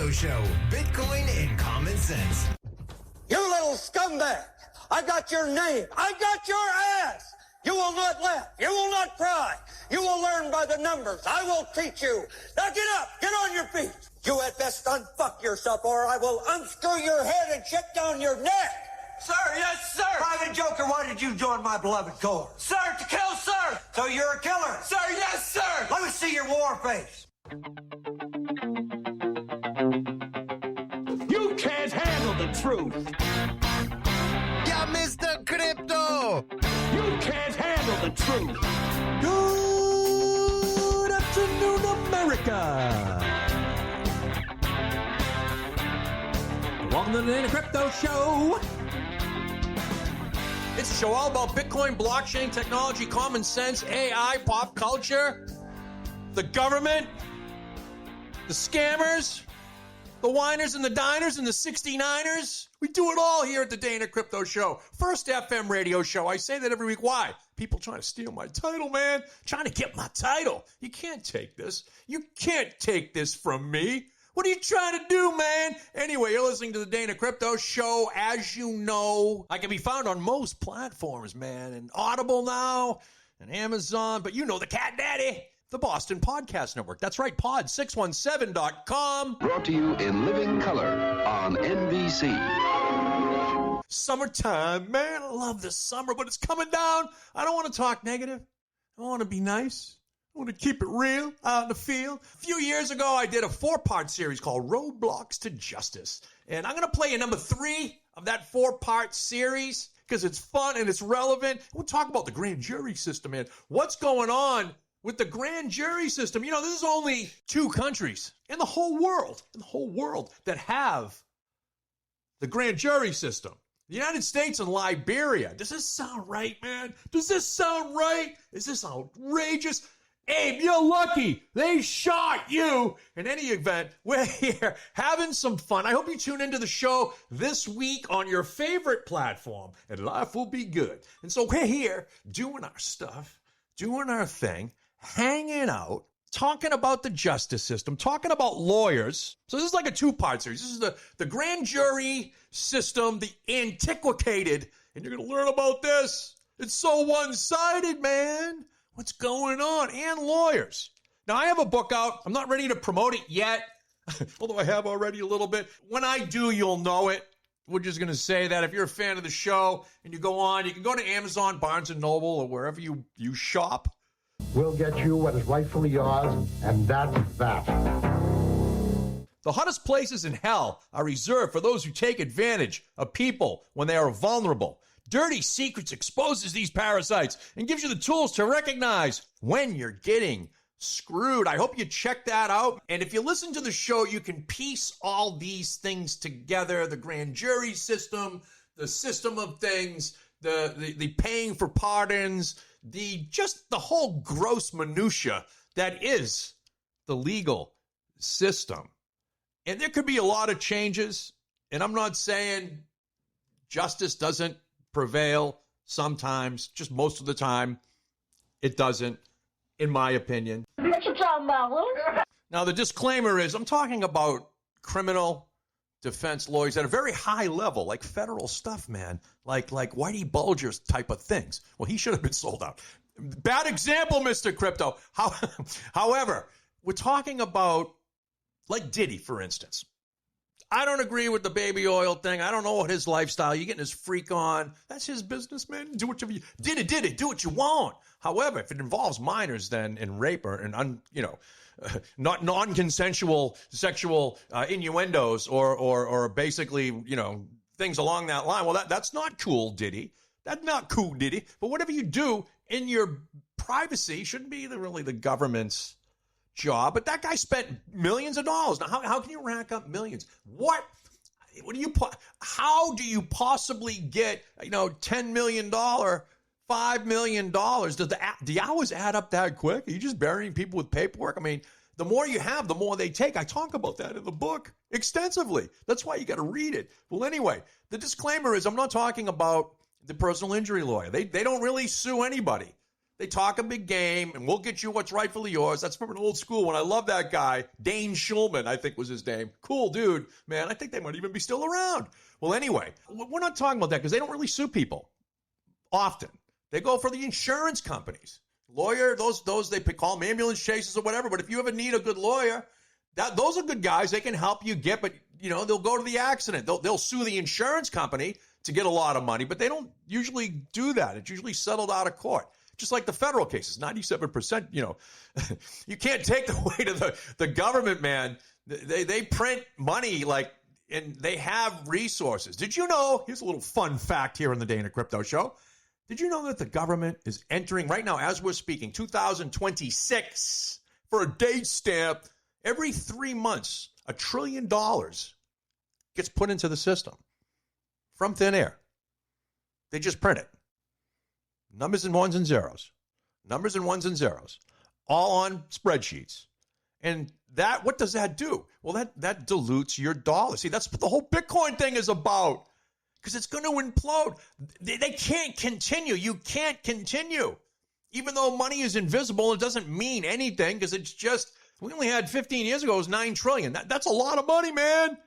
Crypto Show. Bitcoin and common sense. You little scumbag! I got your name. I got your ass! You will not laugh. You will not cry. You will learn by the numbers. I will teach you. Now get up. Get on your feet. You had best unfuck yourself or I will unscrew your head and check down your neck. Sir, yes, sir. Private Joker, why did you join my beloved corps? Sir, to kill, sir. So you're a killer? Sir, yes, sir. Let me see your war face. You can't handle the truth. Yeah, Mr. Crypto. You can't handle the truth. Good afternoon, America. Welcome to the Dana Crypto Show. It's a show all about Bitcoin, blockchain, technology, common sense, AI, pop culture, the government, the scammers, the whiners and the diners and the 69ers. We do it all here at the Dana Crypto Show. First FM radio show. I say that every week. Why? People trying to steal my title, man. Trying to get my title. You can't take this. You can't take this from me. What are you trying to do, man? Anyway, you're listening to the Dana Crypto Show. As you know, I can be found on most platforms, man. And Audible now, and Amazon. But you know the cat daddy, the Boston Podcast Network. That's right, pod617.com. Brought to you in living color on NBC. Summertime, man. I love the summer, but it's coming down. I don't want to talk negative. I want to be nice. I want to keep it real out in the field. A few years ago, I did a 4-part series called Roadblocks to Justice. And I'm going to play you number 3 of that 4-part series because it's fun and it's relevant. We'll talk about the grand jury system, man. What's going on with the grand jury system? You know, there's only 2 countries in the whole world, that have the grand jury system. The United States and Liberia. Does this sound right, man? Does this sound right? Is this outrageous? Abe, you're lucky. They shot you. In any event, we're here having some fun. I hope you tune into the show this week on your favorite platform, and life will be good. And so we're here doing our stuff, doing our thing, hanging out, talking about the justice system, talking about lawyers. So this is like a 2-part series. This is the grand jury system, the antiquated, and you're going to learn about this. It's so one-sided, man. What's going on? And lawyers. Now, I have a book out. I'm not ready to promote it yet, although I have already a little bit. When I do, you'll know it. We're just going to say that if you're a fan of the show and you go on, you can go to Amazon, Barnes & Noble, or wherever you shop. We'll get you what is rightfully yours, and that's that. The hottest places in hell are reserved for those who take advantage of people when they are vulnerable. Dirty Secrets exposes these parasites and gives you the tools to recognize when you're getting screwed. I hope you check that out. And if you listen to the show, you can piece all these things together. The grand jury system, the system of things, the paying for pardons, the whole gross minutia that is the legal system. And there could be a lot of changes. And I'm not saying justice doesn't prevail sometimes, just most of the time it doesn't, in my opinion. What you talking about, Will? Now, the disclaimer is I'm talking about criminal defense lawyers at a very high level, like federal stuff, man, like Whitey Bulger's type of things. Well, he should have been sold out. Bad example, Mr. Crypto. However, we're talking about like Diddy, for instance. I don't agree with the baby oil thing. I don't know what his lifestyle. You're getting his freak on. That's his business, man. Do what you Diddy. Do what you want. However, if it involves minors, then and rape or not non-consensual sexual innuendos or basically things along that line. Well, that's not cool, Diddy. That's not cool, Diddy. But whatever you do in your privacy shouldn't be really the government's job. But that guy spent millions of dollars. Now, how can you rack up millions? How do you possibly get $10 million, $5 million? Do the hours add up that quick? Are you just burying people with paperwork? I mean, the more you have, the more they take. I talk about that in the book extensively. That's why you got to read it. Well, anyway, the disclaimer is I'm not talking about the personal injury lawyer. They don't really sue anybody. They talk a big game, and we'll get you what's rightfully yours. That's from an old school one. I love that guy. Dane Schulman, I think was his name. Cool dude. Man, I think they might even be still around. Well, anyway, we're not talking about that because they don't really sue people often. They go for the insurance companies. Lawyer, those they call them ambulance chasers or whatever. But if you ever need a good lawyer, those are good guys. They can help you get, but they'll go to the accident. They'll sue the insurance company to get a lot of money, but they don't usually do that. It's usually settled out of court. Just like the federal cases, 97%, you can't take away to the government, man. They print money and they have resources. Did you know, here's a little fun fact here on the Dana Crypto Show. Did you know that the government is entering right now, as we're speaking, 2026 for a date stamp? Every 3 months, $1 trillion gets put into the system from thin air. They just print it. Numbers and ones and zeros. Numbers and ones and zeros. All on spreadsheets. And what does that do? Well, that dilutes your dollar. See, that's what the whole Bitcoin thing is about. Because it's going to implode. They can't continue. You can't continue. Even though money is invisible, it doesn't mean anything because it's just, we only had 15 years ago, it was $9 trillion. That's a lot of money, man.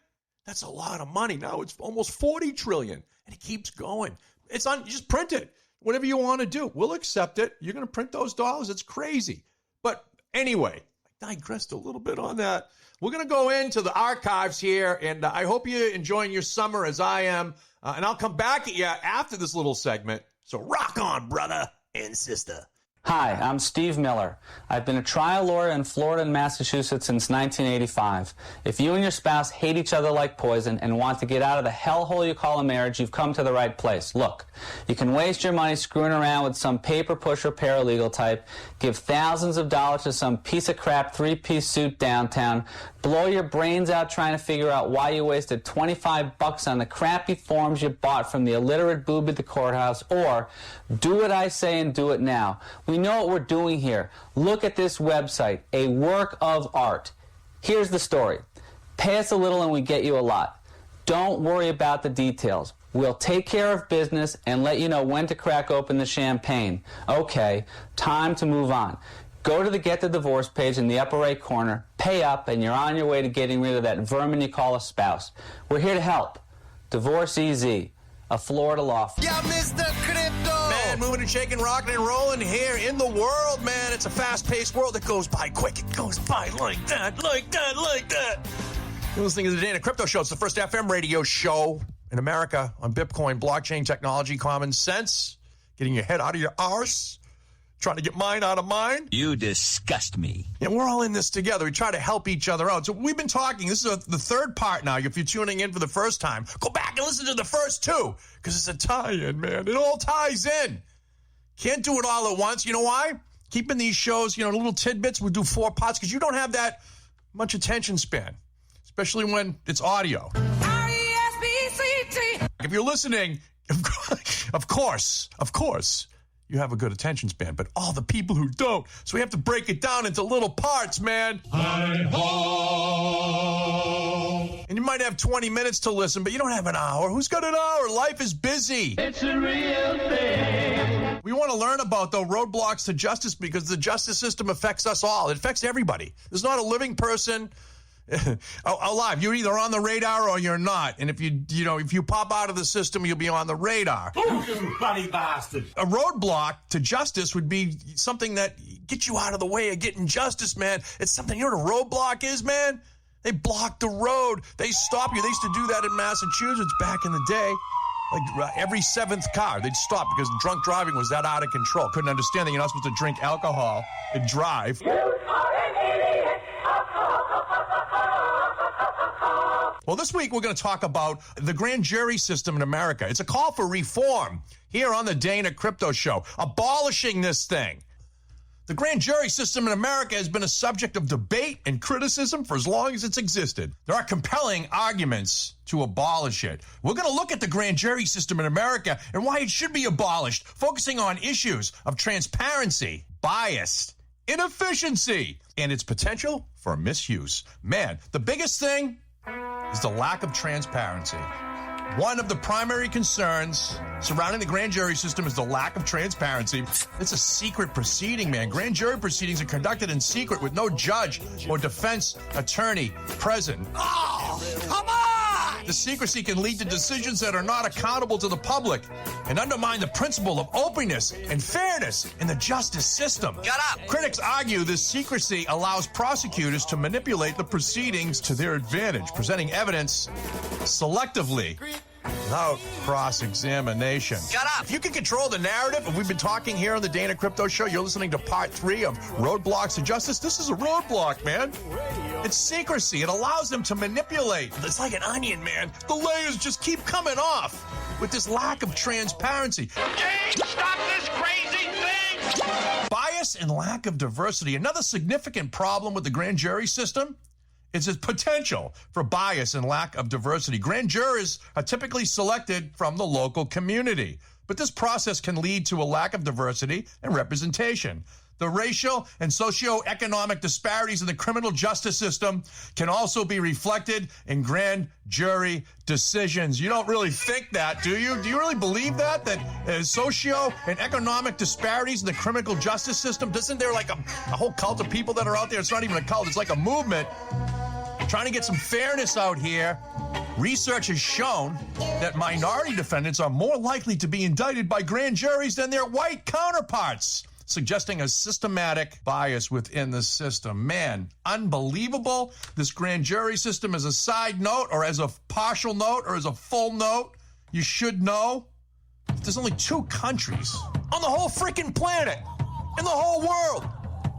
That's a lot of money. Now it's almost 40 trillion. And it keeps going. Just print it. Whatever you want to do. We'll accept it. You're going to print those dollars. It's crazy. But anyway, I digressed a little bit on that. We're going to go into the archives here, and I hope you're enjoying your summer as I am. And I'll come back at you after this little segment. So rock on, brother and sister. Hi, I'm Steve Miller. I've been a trial lawyer in Florida and Massachusetts since 1985. If you and your spouse hate each other like poison and want to get out of the hellhole you call a marriage, you've come to the right place. Look, you can waste your money screwing around with some paper pusher paralegal type, give thousands of dollars to some piece of crap three-piece suit downtown, blow your brains out trying to figure out why you wasted $25 on the crappy forms you bought from the illiterate boob at the courthouse, or do what I say and do it now. We know what we're doing here. Look at this website, a work of art. Here's the story. Pay us a little and we get you a lot. Don't worry about the details. We'll take care of business and let you know when to crack open the champagne. Okay, time to move on. Go to the Get the Divorce page in the upper right corner, pay up, and you're on your way to getting rid of that vermin you call a spouse. We're here to help. Divorce Easy, a Florida law firm. Yeah, Mr. Crypto! Man, moving and shaking, rocking and rolling here in the world, man. It's a fast-paced world that goes by quick. It goes by like that, like that, like that. You're listening to the Dana Crypto Show. It's the first FM radio show in America on Bitcoin, blockchain technology, common sense, getting your head out of your arse. Trying to get mine out of mine. You disgust me. Yeah, we're all in this together. We try to help each other out. So we've been talking. This is the third part now. If you're tuning in for the first time, go back and listen to the first two because it's a tie-in, man. It all ties in. Can't do it all at once. You know why? Keeping these shows, little tidbits. We'll do 4 parts because you don't have that much attention span, especially when it's audio. R-E-S-B-C-T. If you're listening, of course, you have a good attention span, but all the people who don't. So we have to break it down into little parts, man. Hi-ho. And you might have 20 minutes to listen, but you don't have an hour. Who's got an hour? Life is busy. It's a real thing. We want to learn about, though, roadblocks to justice because the justice system affects us all. It affects everybody. There's not a living person alive. You're either on the radar or you're not. And if you pop out of the system, you'll be on the radar. Oh, you bloody bastard. A roadblock to justice would be something that gets you out of the way of getting justice, man. It's something, you know what a roadblock is, man? They block the road. They stop you. They used to do that in Massachusetts back in the day. Like every 7th car, they'd stop because drunk driving was that out of control. Couldn't understand that you're not supposed to drink alcohol and drive. Well, this week we're going to talk about the grand jury system in America. It's a call for reform here on the Dana Crypto Show, abolishing this thing. The grand jury system in America has been a subject of debate and criticism for as long as it's existed. There are compelling arguments to abolish it. We're going to look at the grand jury system in America and why it should be abolished, focusing on issues of transparency, bias, inefficiency, and its potential for misuse. Man, the biggest thing is the lack of transparency. One of the primary concerns surrounding the grand jury system is the lack of transparency. It's a secret proceeding, man. Grand jury proceedings are conducted in secret with no judge or defense attorney present. Oh, come on! The secrecy can lead to decisions that are not accountable to the public and undermine the principle of openness and fairness in the justice system. Shut up! Critics argue this secrecy allows prosecutors to manipulate the proceedings to their advantage, presenting evidence selectively without cross-examination. Shut up! If you can control the narrative, and we've been talking here on the Dana Crypto Show, you're listening to part 3 of Roadblocks to Justice. This is a roadblock, man. It's secrecy. It allows them to manipulate. It's like an onion, man. The layers just keep coming off with this lack of transparency. Stop this crazy thing! Bias and lack of diversity. Another significant problem with the grand jury system is its potential for bias and lack of diversity. Grand jurors are typically selected from the local community, but this process can lead to a lack of diversity and representation. The racial and socioeconomic disparities in the criminal justice system can also be reflected in grand jury decisions. You don't really think that, do you? Do you really believe that socio and economic disparities in the criminal justice system, isn't there like a whole cult of people that are out there? It's not even a cult, it's like a movement trying to get some fairness out here. Research has shown that minority defendants are more likely to be indicted by grand juries than their white counterparts, suggesting a systematic bias within the system. Man, unbelievable. This grand jury system, as a side note or as a partial note or as a full note, you should know there's only 2 countries on the whole freaking planet, in the whole world.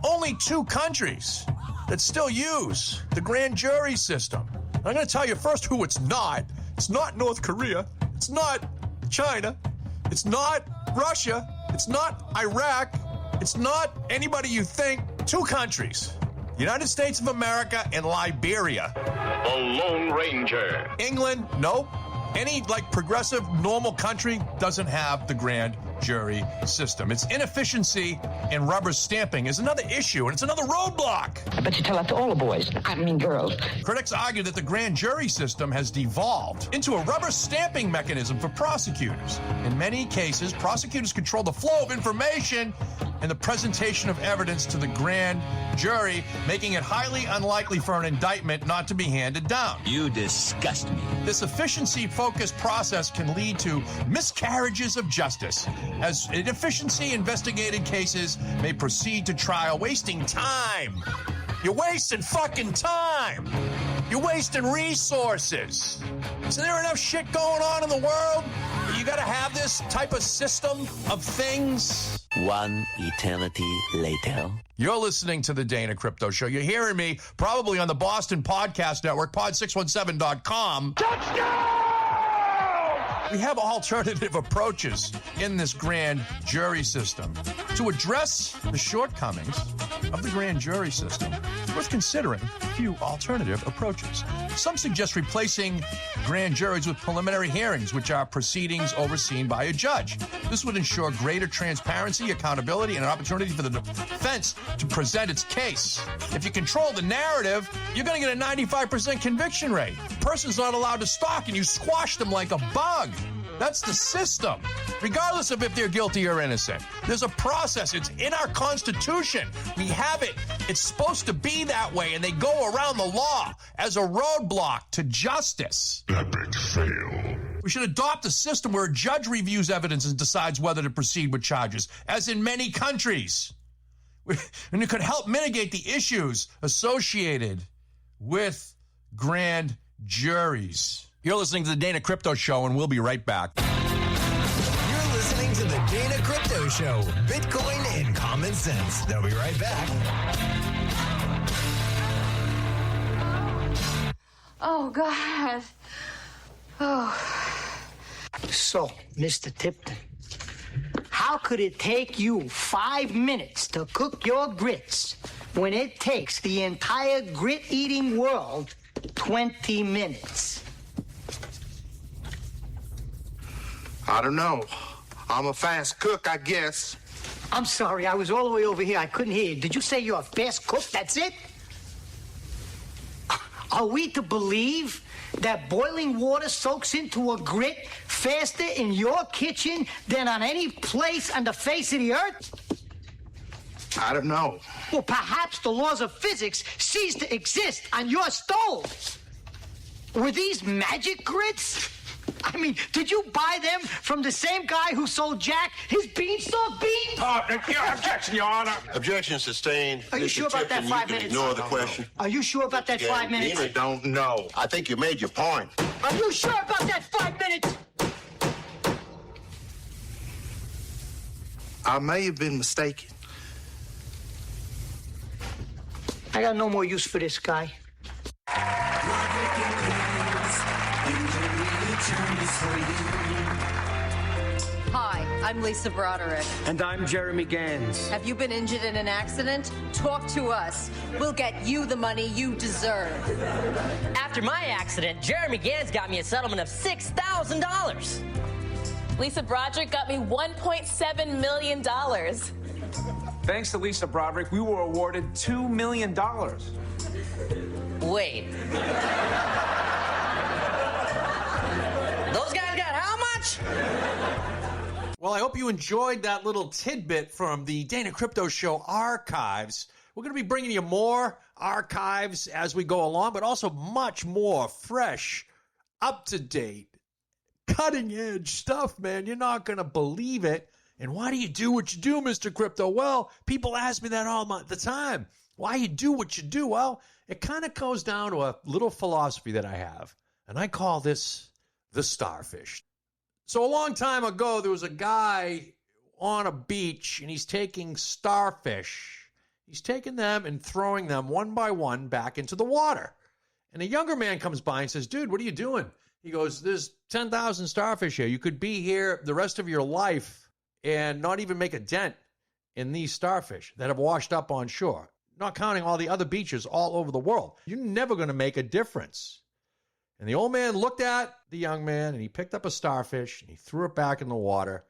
Only 2 countries that still use the grand jury system. I'm going to tell you first who it's not. It's not North Korea. It's not China. It's not Russia. It's not Iraq. It's not anybody you think. 2 countries. United States of America and Liberia. The Lone Ranger. England, nope. Any progressive, normal country doesn't have the grand jury system. Its inefficiency in rubber stamping is another issue, and it's another roadblock. I bet you tell that to all the boys. I mean girls. Critics argue that the grand jury system has devolved into a rubber stamping mechanism for prosecutors. In many cases, prosecutors control the flow of information and the presentation of evidence to the grand jury, making it highly unlikely for an indictment not to be handed down. You disgust me. This efficiency-focused process can lead to miscarriages of justice, as inefficiency investigated cases may proceed to trial, wasting time. You're wasting fucking time. You're wasting resources. Isn't there enough shit going on in the world that you gotta have this type of system of things? One eternity later. You're listening to the Dana Crypto Show. You're hearing me probably on the Boston Podcast Network, pod617.com. Touchdown! We have alternative approaches in this grand jury system. To address the shortcomings of the grand jury system, it's worth considering a few alternative approaches. Some suggest replacing grand juries with preliminary hearings, which are proceedings overseen by a judge. This would ensure greater transparency, accountability, and an opportunity for the defense to present its case. If you control the narrative, you're going to get a 95% conviction rate. The person's not allowed to stalk, and you squash them like a bug. That's the system, regardless of if they're guilty or innocent. There's a process. It's in our Constitution. We have it. It's supposed to be that way, and they go around the law as a roadblock to justice. Epic fail. We should adopt a system where a judge reviews evidence and decides whether to proceed with charges, as in many countries. And it could help mitigate the issues associated with grand juries. You're listening to the Dana Crypto Show, and we'll be right back. You're listening to the Dana Crypto Show, Bitcoin and common sense. They'll be right back. Oh, God. Oh. So, Mr. Tipton, how could it take you 5 minutes to cook your grits when it takes the entire grit-eating world 20 minutes? I don't know. I'm a fast cook, I guess. I'm sorry, I was all the way over here. I couldn't hear you. Did you say you're a fast cook? That's it? Are we to believe that boiling water soaks into a grit faster in your kitchen than on any place on the face of the earth? I don't know. Well, perhaps the laws of physics cease to exist on your stove. Were these magic grits? I mean, did you buy them from the same guy who sold Jack his beanstalk beans? Objection, Your Honor. Objection sustained. Are you sure about that 5 minutes? Ignore the question. Are you sure about that 5 minutes? I don't know. I think you made your point. Are you sure about that 5 minutes? I may have been mistaken. I got no more use for this guy. Hi, I'm Lisa Broderick. And I'm Jeremy Gans. Have you been injured in an accident? Talk to us. We'll get you the money you deserve. After my accident, Jeremy Gans got me a settlement of $6,000. Lisa Broderick got me $1.7 million. Thanks to Lisa Broderick, we were awarded $2 million. Wait. Those guys got how much? Well, I hope you enjoyed that little tidbit from the Dana Crypto Show archives. We're going to be bringing you more archives as we go along, but also much more fresh, up-to-date, cutting-edge stuff, man. You're not going to believe it. And why do you do what you do, Mr. Crypto? Well, people ask me that all the time. Why you do what you do? Well, it kind of goes down to a little philosophy that I have, and I call this the starfish. So a long time ago, there was a guy on a beach, and he's taking starfish. He's taking them and throwing them one by one back into the water. And a younger man comes by and says, dude, what are you doing? He goes, there's 10,000 starfish here. You could be here the rest of your life and not even make a dent in these starfish that have washed up on shore, not counting all the other beaches all over the world. You're never going to make a difference. And the old man looked at the young man, and he picked up a starfish, and he threw it back in the water.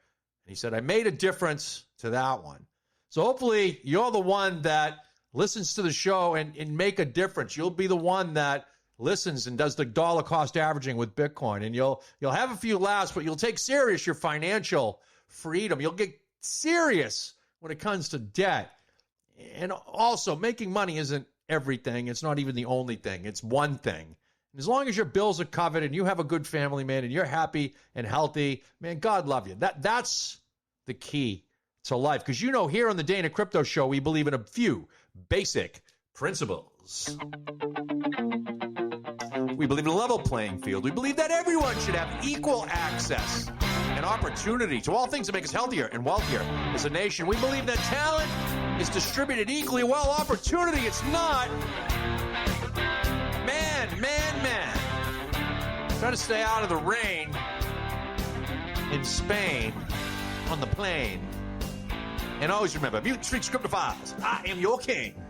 And he said, I made a difference to that one. So hopefully you're the one that listens to the show and make a difference. You'll be the one that listens and does the dollar cost averaging with Bitcoin. And you'll have a few laughs, but you'll take serious your financial freedom. You'll get serious when it comes to debt. And also, making money isn't everything. It's not even the only thing. It's one thing. And as long as your bills are covered and you have a good family, man, and you're happy and healthy, man, God love you. That's the key to life. Because you know, here on the Dana Crypto Show, we believe in a few basic principles. We believe in a level playing field. We believe that everyone should have equal access and opportunity to all things that make us healthier and wealthier as a nation. We believe that talent is distributed equally well. Opportunity, it's not. Man. Try to stay out of the rain in Spain on the plane. And always remember, Mutant Street Cryptophiles, I am your king.